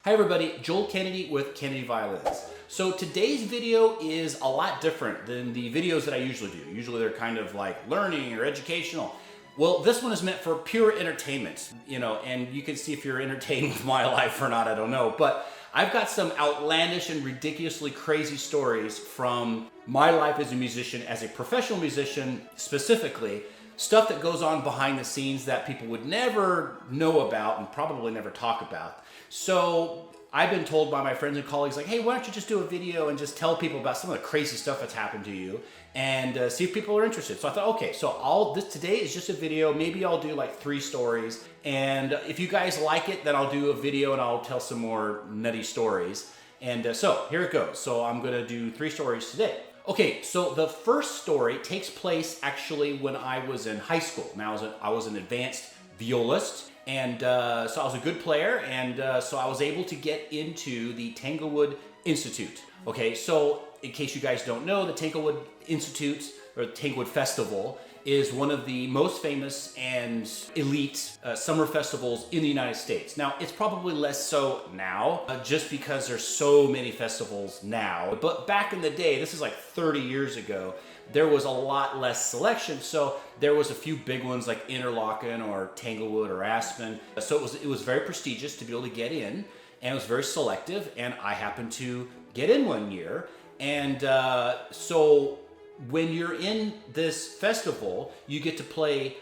Hi everybody, Joel Kennedy with Kennedy Violins. So today's video is a lot different than the videos that I usually do. Usually they're kind of like learning or educational. Well, this one is meant for pure entertainment, and you can see if you're entertained with my life or not, I don't know. But I've got some outlandish and ridiculously crazy stories from my life as a musician, as a professional musician specifically. Stuff that goes on behind the scenes that people would never know about and probably never talk about. So I've been told by my friends and colleagues, like, hey, why don't you just do a video and just tell people about some of the crazy stuff that's happened to you and see if people are interested. So I thought, okay, so today is just a video. Maybe I'll do like 3 stories. And if you guys like it, then I'll do a video and I'll tell some more nutty stories. And so here it goes. So I'm gonna do 3 stories today. Okay, so the first story takes place actually when I was in high school. Now I was an advanced violist, and so I was a good player, and so I was able to get into the Tanglewood Institute. Okay, so in case you guys don't know, the Tanglewood Institute, or Tanglewood Festival, is one of the most famous and elite summer festivals in the United States. Now, it's probably less so now, just because there's so many festivals now. But back in the day, this is like 30 years ago, there was a lot less selection. So there was a few big ones like Interlaken or Tanglewood or Aspen. So it was very prestigious to be able to get in, and it was very selective. And I happened to get in one year, and so when you're in this festival, you get to play,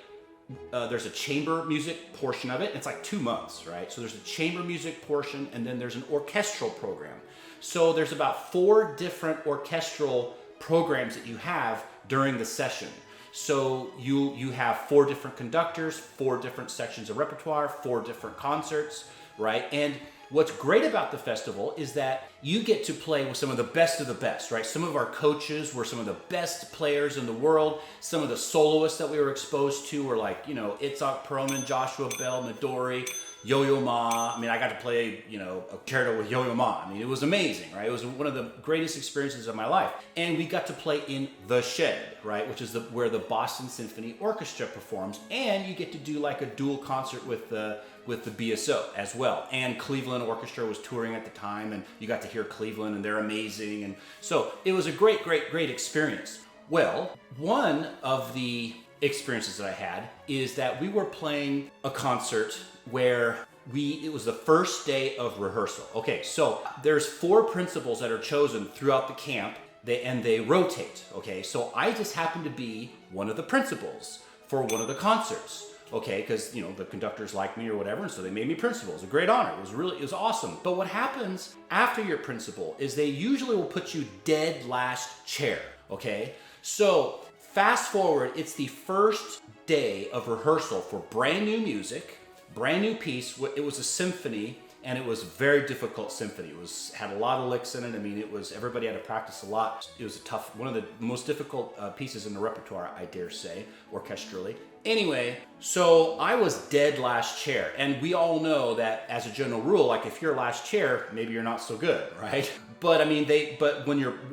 there's a chamber music portion of it. It's like 2 months, right? So there's a chamber music portion, and then there's an orchestral program. So there's about 4 different orchestral programs that you have during the session. So you have 4 different conductors, 4 different sections of repertoire, 4 different concerts, right? And what's great about the festival is that you get to play with some of the best, right? Some of our coaches were some of the best players in the world. Some of the soloists that we were exposed to were like, Itzhak Perlman, Joshua Bell, Midori, Yo-Yo Ma. I mean, I got to play, a concerto with Yo-Yo Ma. I mean, it was amazing, right? It was one of the greatest experiences of my life. And we got to play in The Shed, right? Which is where the Boston Symphony Orchestra performs. And you get to do like a dual concert with the BSO as well. And Cleveland Orchestra was touring at the time, and you got to hear Cleveland, and they're amazing. And so it was a great, great, great experience. Well, one of the experiences that I had is that we were playing a concert where it was the first day of rehearsal. Okay, so there's 4 principals that are chosen throughout the camp, and they rotate, okay? So I just happened to be one of the principals for one of the concerts. Okay, because the conductors liked me or whatever, and so they made me principal. It was a great honor. It was awesome. But what happens after you're principal is they usually will put you dead last chair. Okay, so fast forward, it's the first day of rehearsal for brand new music, brand new piece. It was a symphony, and it was a very difficult symphony. It had a lot of licks in it. I mean, everybody had to practice a lot. It was one of the most difficult pieces in the repertoire, I dare say, orchestrally. Anyway, so I was dead last chair, and we all know that as a general rule, like if you're last chair, maybe you're not so good, right? But I mean,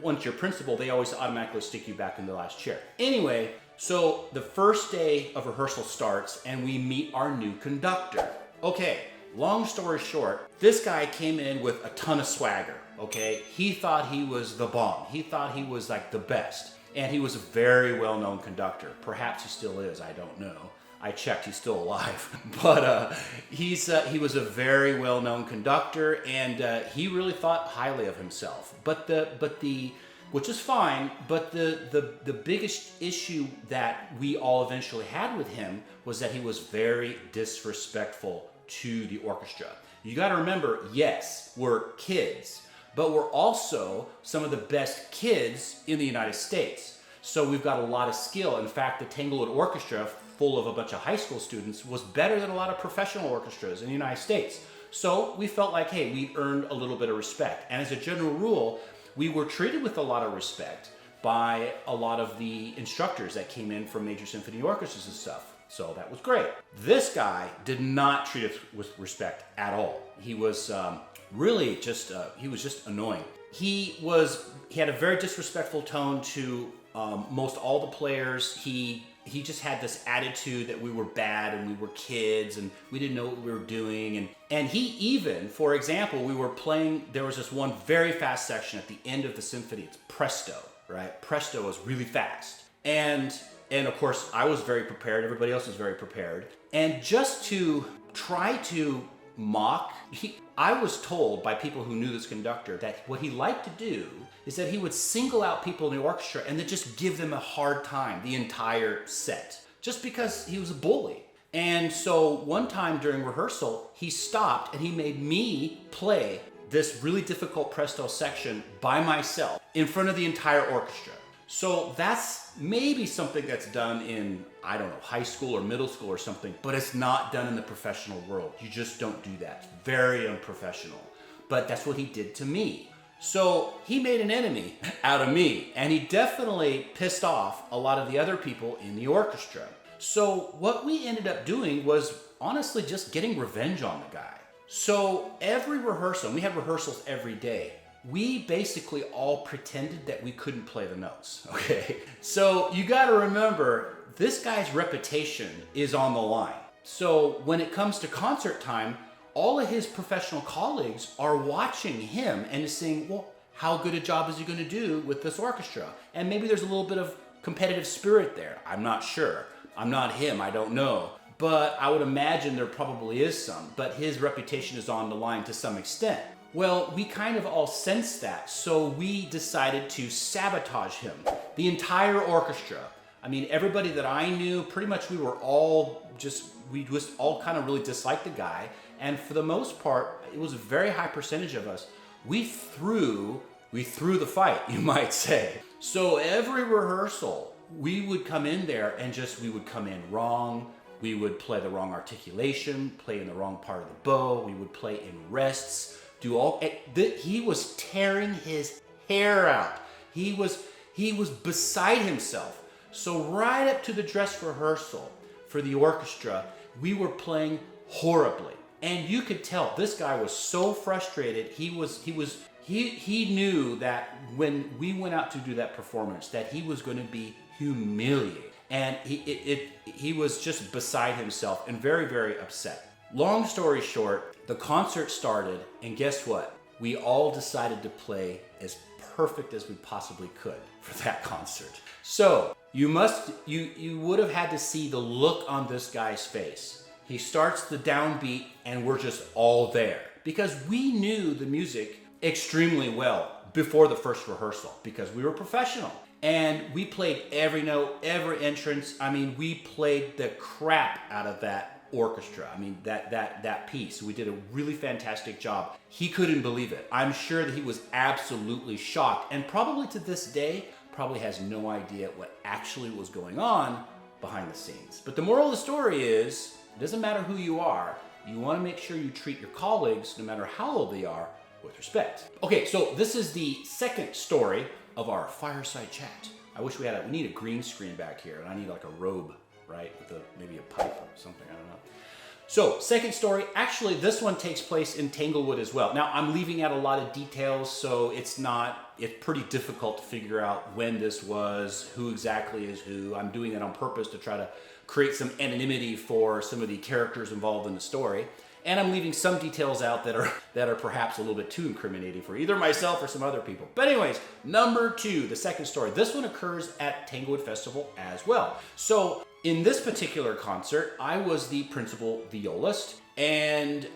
once you're principal, they always automatically stick you back in the last chair. Anyway, so the first day of rehearsal starts, and we meet our new conductor. Okay, long story short, this guy came in with a ton of swagger. Okay, he thought he was the bomb. He thought he was like the best. And he was a very well-known conductor. Perhaps he still is, I don't know. I checked, he's still alive. But he was a very well-known conductor, and he really thought highly of himself. Which is fine, but the biggest issue that we all eventually had with him was that he was very disrespectful to the orchestra. You gotta remember, yes, we're kids, but we're also some of the best kids in the United States. So we've got a lot of skill. In fact, the Tanglewood Orchestra, full of a bunch of high school students, was better than a lot of professional orchestras in the United States. So we felt like, hey, we earned a little bit of respect. And as a general rule, we were treated with a lot of respect by a lot of the instructors that came in from major symphony orchestras and stuff. So that was great. This guy did not treat us with respect at all. He was really just, he was just annoying. He had a very disrespectful tone to most all the players. He he just had this attitude that we were bad and we were kids and we didn't know what we were doing. And he even, for example, we were playing, there was this one very fast section at the end of the symphony. It's presto, right? Presto is really fast. And of course, I was very prepared. Everybody else was very prepared. And just to try to mock, I was told by people who knew this conductor that what he liked to do is that he would single out people in the orchestra and then just give them a hard time the entire set, just because he was a bully. And so one time during rehearsal, he stopped and he made me play this really difficult presto section by myself in front of the entire orchestra. So that's maybe something that's done in, I don't know, high school or middle school or something, but it's not done in the professional world. You just don't do that. It's very unprofessional. But that's what he did to me. So he made an enemy out of me, and he definitely pissed off a lot of the other people in the orchestra. So what we ended up doing was honestly just getting revenge on the guy. So every rehearsal, and we had rehearsals every day, we basically all pretended that we couldn't play the notes, okay? So you gotta remember, this guy's reputation is on the line. So when it comes to concert time, all of his professional colleagues are watching him and saying, well, how good a job is he gonna do with this orchestra? And maybe there's a little bit of competitive spirit there. I'm not sure. I'm not him, I don't know. But I would imagine there probably is some, but his reputation is on the line to some extent. Well, we kind of all sensed that, so we decided to sabotage him. The entire orchestra. I mean, everybody that I knew, pretty much we just all kind of really disliked the guy. And for the most part, it was a very high percentage of us. We threw the fight, you might say. So every rehearsal, we would come in there and we would come in wrong. We would play the wrong articulation, play in the wrong part of the bow. We would play in rests. He was tearing his hair out. He was beside himself. So right up to the dress rehearsal for the orchestra, we were playing horribly. And you could tell this guy was so frustrated. He knew that when we went out to do that performance that he was going to be humiliated. And he was just beside himself and very, very upset. Long story short, the concert started, and guess what? We all decided to play as perfect as we possibly could for that concert. So you would have had to see the look on this guy's face. He starts the downbeat, and we're just all there because we knew the music extremely well before the first rehearsal because we were professional. And we played every note, every entrance. I mean, we played the crap out of that orchestra. I mean, that piece. We did a really fantastic job. He couldn't believe it. I'm sure that he was absolutely shocked, and probably to this day, probably has no idea what actually was going on behind the scenes. But the moral of the story is, it doesn't matter who you are, you want to make sure you treat your colleagues, no matter how old they are, with respect. Okay, so this is the second story of our fireside chat. I wish we need a green screen back here, and I need like a robe, right? With maybe a pipe or something, I don't know. So, second story, actually this one takes place in Tanglewood as well. Now, I'm leaving out a lot of details, so it's pretty difficult to figure out when this was, who exactly is who. I'm doing that on purpose to try to create some anonymity for some of the characters involved in the story. And I'm leaving some details out that are perhaps a little bit too incriminating for either myself or some other people. But anyways, number 2, the second story. This one occurs at Tanglewood Festival as well. So in this particular concert, I was the principal violist, and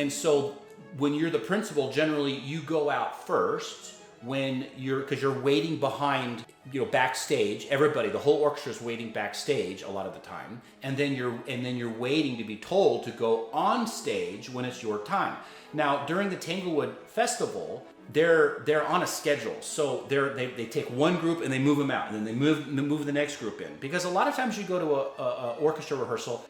so when you're the principal, generally you go out first because you're waiting behind, backstage. Everybody, the whole orchestra is waiting backstage a lot of the time, and then you're waiting to be told to go on stage when it's your time. Now, during the Tanglewood Festival, they're on a schedule, so they take one group and they move them out, and then they move the next group in. Because a lot of times you go to a orchestra rehearsal,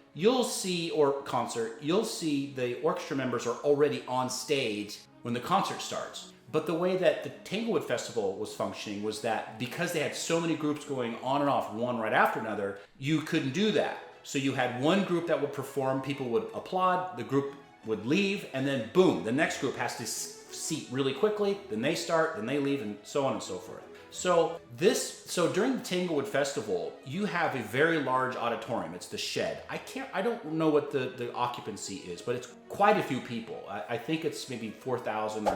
or concert, you'll see the orchestra members are already on stage when the concert starts. But the way that the Tanglewood Festival was functioning was that because they had so many groups going on and off, one right after another, you couldn't do that. So you had one group that would perform, people would applaud, the group would leave, and then boom, the next group has to seat really quickly, then they start, then they leave, and so on and so forth. So during the Tanglewood Festival, you have a very large auditorium. It's the Shed. I don't know what the occupancy is, but it's quite a few people. I think it's maybe 4,000,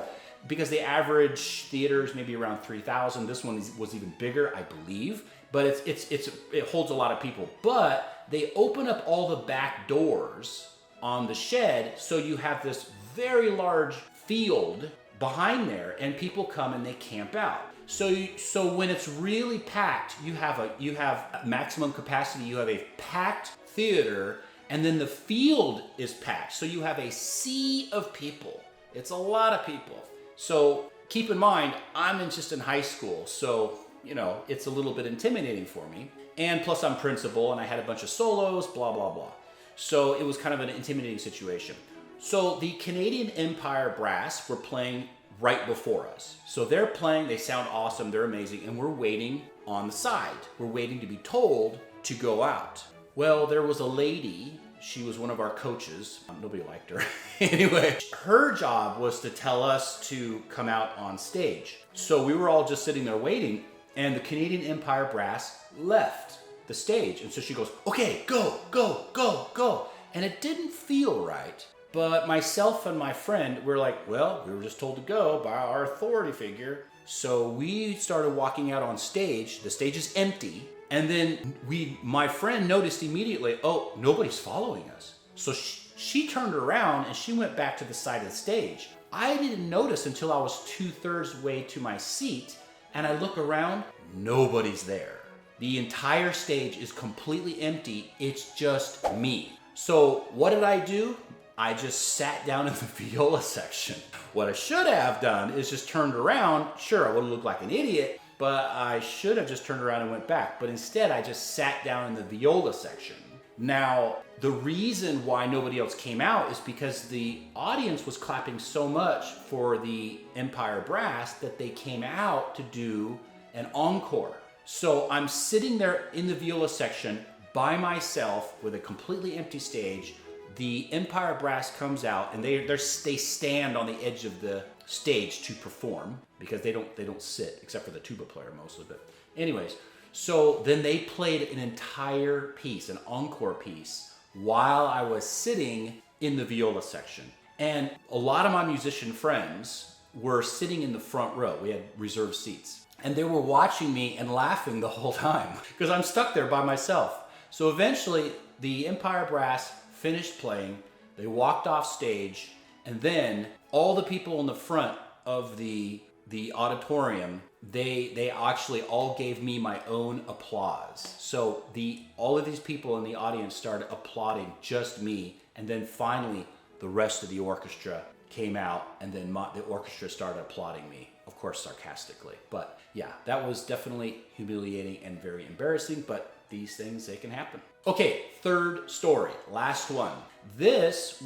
because the average theater is maybe around 3,000. This one was even bigger, I believe, but it holds a lot of people. But they open up all the back doors on the Shed, so you have this very large field behind there, and people come and they camp out. So when it's really packed, you have maximum capacity. You have a packed theater, and then the field is packed. So you have a sea of people. It's a lot of people. So keep in mind, I'm just in high school, so it's a little bit intimidating for me. And plus, I'm principal, and I had a bunch of solos, blah blah blah. So it was kind of an intimidating situation. So the Canadian Empire Brass were playing right before us. So they're playing, they sound awesome, they're amazing, and we're waiting on the side. We're waiting to be told to go out. Well, there was a lady, she was one of our coaches. Nobody liked her. Anyway, her job was to tell us to come out on stage. So we were all just sitting there waiting, and the Canadian Empire Brass left the stage. And so she goes, okay, go, go, go, go. And it didn't feel right. But myself and my friend were like, well, we were just told to go by our authority figure. So we started walking out on stage. The stage is empty. And then my friend noticed immediately, oh, nobody's following us. So she turned around and she went back to the side of the stage. I didn't notice until I was 2/3 way to my seat. And I look around, nobody's there. The entire stage is completely empty. It's just me. So what did I do? I just sat down in the viola section. What I should have done is just turned around. Sure, I would have looked like an idiot, but I should have just turned around and went back. But instead, I just sat down in the viola section. Now, the reason why nobody else came out is because the audience was clapping so much for the Empire Brass that they came out to do an encore. So I'm sitting there in the viola section by myself with a completely empty stage. The Empire Brass comes out, and they stand on the edge of the stage to perform, because they don't sit, except for the tuba player most of it. Anyways, so then they played an entire piece, an encore piece, while I was sitting in the viola section. And a lot of my musician friends were sitting in the front row. We had reserved seats. And they were watching me and laughing the whole time, because I'm stuck there by myself. So eventually, the Empire Brass finished playing, they walked off stage, and then all the people in the front of the auditorium, they actually all gave me my own applause. So all of these people in the audience started applauding just me, and then finally the rest of the orchestra came out, and then the orchestra started applauding me, of course sarcastically. But yeah, that was definitely humiliating and very embarrassing, but these things, they can happen. Okay, third story, last one. This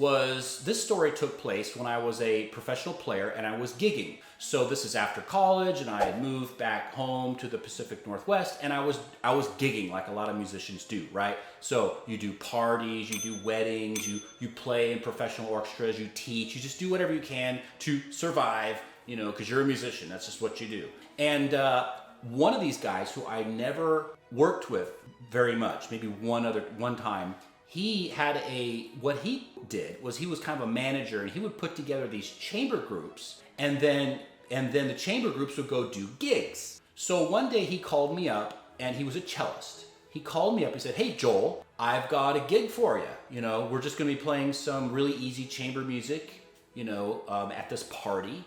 story took place when I was a professional player and I was gigging. So this is after college, and I had moved back home to the Pacific Northwest, and I was gigging like a lot of musicians do, right? So you do parties, you do weddings, you play in professional orchestras, you teach, you just do whatever you can to survive, because you're a musician. That's just what you do. And one of these guys who I never worked with very much, maybe one time, what he did was he was kind of a manager, and he would put together these chamber groups, and then the chamber groups would go do gigs. So one day he called me up, and he was a cellist. He called me up, he said, hey Joel, I've got a gig for you. We're just gonna be playing some really easy chamber music, at this party,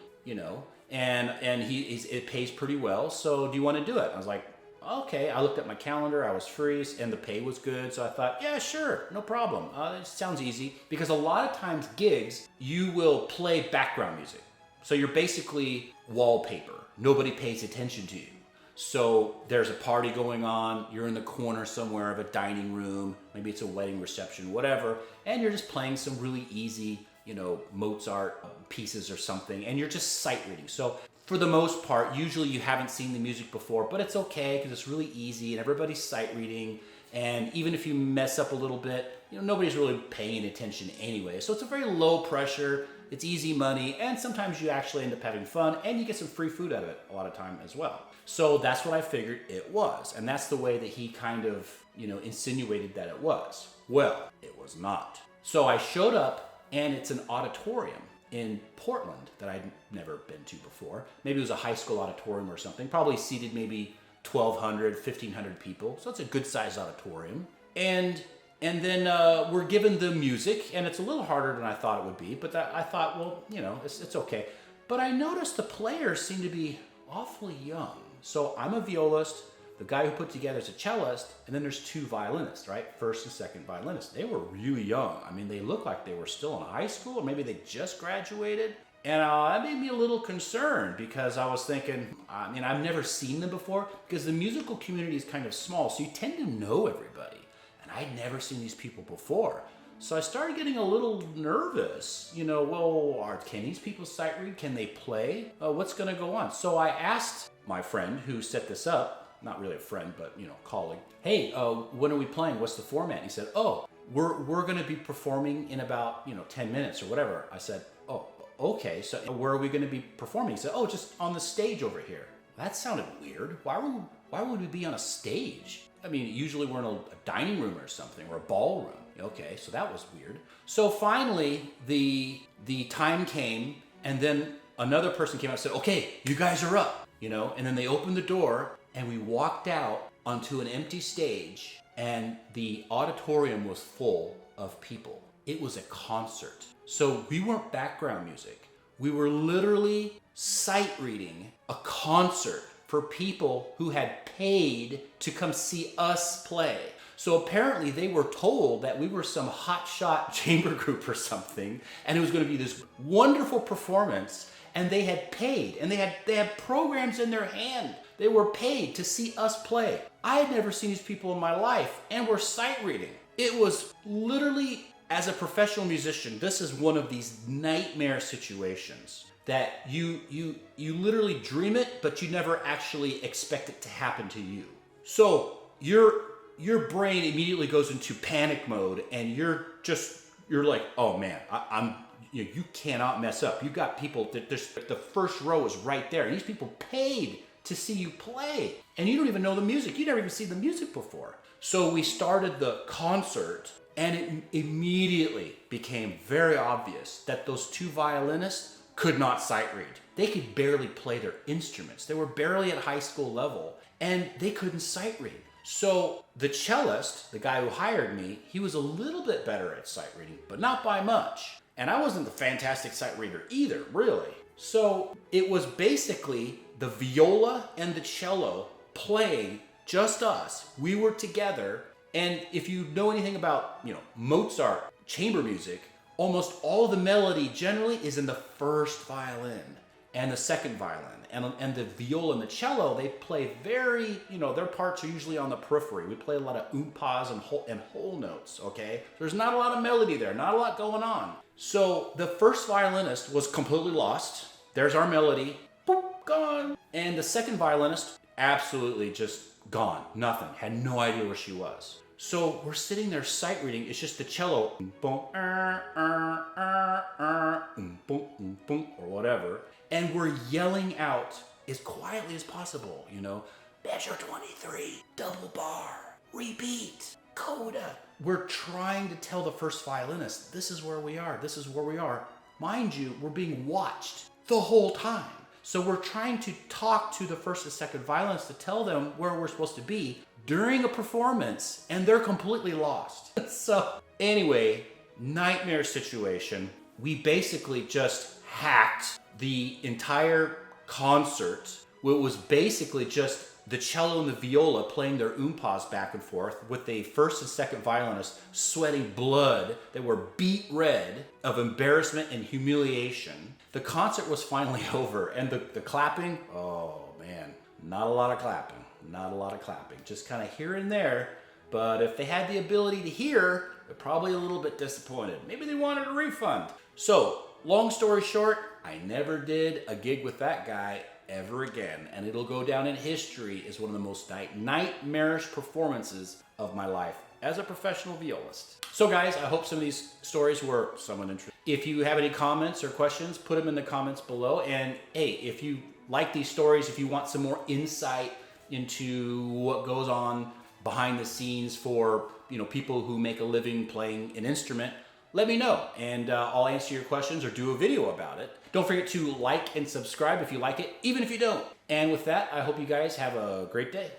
and it pays pretty well, so do you want to do it? I was like, okay. I looked at my calendar, I was free, and the pay was good, so I thought, yeah, sure, no problem. It sounds easy, because a lot of times gigs, you will play background music. So you're basically wallpaper. Nobody pays attention to you. So there's a party going on, you're in the corner somewhere of a dining room, maybe it's a wedding reception, whatever, and you're just playing some really easy, Mozart pieces or something, and you're just sight reading. So for the most part, usually you haven't seen the music before, but it's okay because it's really easy and everybody's sight reading. And even if you mess up a little bit, nobody's really paying attention anyway. So it's a very low pressure, it's easy money, and sometimes you actually end up having fun, and you get some free food out of it a lot of time as well. So that's what I figured it was, and that's the way that he kind of, insinuated that it was. Well, it was not. So I showed up, and it's an auditorium in Portland that I'd never been to before. Maybe it was a high school auditorium or something, probably seated maybe 1,200, 1,500 people. So it's a good sized auditorium. And then we're given the music, and it's a little harder than I thought it would be, but I thought, well, it's okay. But I noticed the players seem to be awfully young. So I'm a violist, the guy who put together is a cellist, and then there's two violinists, right? First and second violinists. They were really young. I mean, they looked like they were still in high school, or maybe they just graduated. And that made me a little concerned because I was thinking, I've never seen them before because the musical community is kind of small, so you tend to know everybody. And I'd never seen these people before. So I started getting a little nervous. Can these people sight read? Can they play? What's going to go on? So I asked my friend who set this up, not really a friend, but colleague, hey, when are we playing? What's the format? And he said, oh, we're going to be performing in about 10 minutes or whatever. I said, oh, okay. So where are we going to be performing? He said, oh, just on the stage over here. That sounded weird. Why would we be on a stage? Usually we're in a dining room or something, or a ballroom. Okay, so that was weird. So finally, the time came, and then another person came out and said, okay, you guys are up, and then they opened the door, and we walked out onto an empty stage, and the auditorium was full of people. It was a concert. So we weren't background music. We were literally sight reading a concert for people who had paid to come see us play. So apparently they were told that we were some hotshot chamber group or something, and it was going to be this wonderful performance, and they had paid, and they had programs in their hand. They were paid to see us play. I had never seen these people in my life, and were sight reading. It was literally, as a professional musician, this is one of these nightmare situations that you literally dream it, but you never actually expect it to happen to you. So your brain immediately goes into panic mode, and you're like, oh man, you cannot mess up. You got people that the first row is right there, and these people paid to see you play, and you don't even know the music. You never even seen the music before. So we started the concert, and it immediately became very obvious that those two violinists could not sight read. They could barely play their instruments. They were barely at high school level, and they couldn't sight read. So the cellist, the guy who hired me, he was a little bit better at sight reading, but not by much. And I wasn't the fantastic sight reader either, really. So it was basically the viola and the cello playing, just us. We were together. And if you know anything about, Mozart chamber music, almost all the melody generally is in the first violin and the second violin. And the viola and the cello, they play very, their parts are usually on the periphery. We play a lot of oompas and whole notes, okay? There's not a lot of melody there, not a lot going on. So the first violinist was completely lost. There's our melody, boop, gone. And the second violinist, absolutely just gone, nothing, had no idea where she was. So we're sitting there sight reading. It's just the cello, boom, boom, boom, or whatever. And we're yelling out as quietly as possible, measure 23, double bar, repeat, coda. We're trying to tell the first violinist, this is where we are, this is where we are. Mind you, we're being watched the whole time. So we're trying to talk to the first and second violinists to tell them where we're supposed to be during a performance, and they're completely lost. So anyway, nightmare situation. We basically just hacked the entire concert. It was basically just the cello and the viola playing their oompas back and forth with the first and second violinist sweating blood that were beet red of embarrassment and humiliation. The concert was finally over, and the clapping, oh man, not a lot of clapping. Not a lot of clapping, just kind of here and there. But if they had the ability to hear, they're probably a little bit disappointed. Maybe they wanted a refund. So, long story short, I never did a gig with that guy ever again. And it'll go down in history as one of the most nightmarish performances of my life as a professional violist. So guys, I hope some of these stories were somewhat interesting. If you have any comments or questions, put them in the comments below. And hey, if you like these stories, if you want some more insight into what goes on behind the scenes for people who make a living playing an instrument, let me know, and I'll answer your questions or do a video about it. Don't forget to like and subscribe if you like it, even if you don't. And with that, I hope you guys have a great day.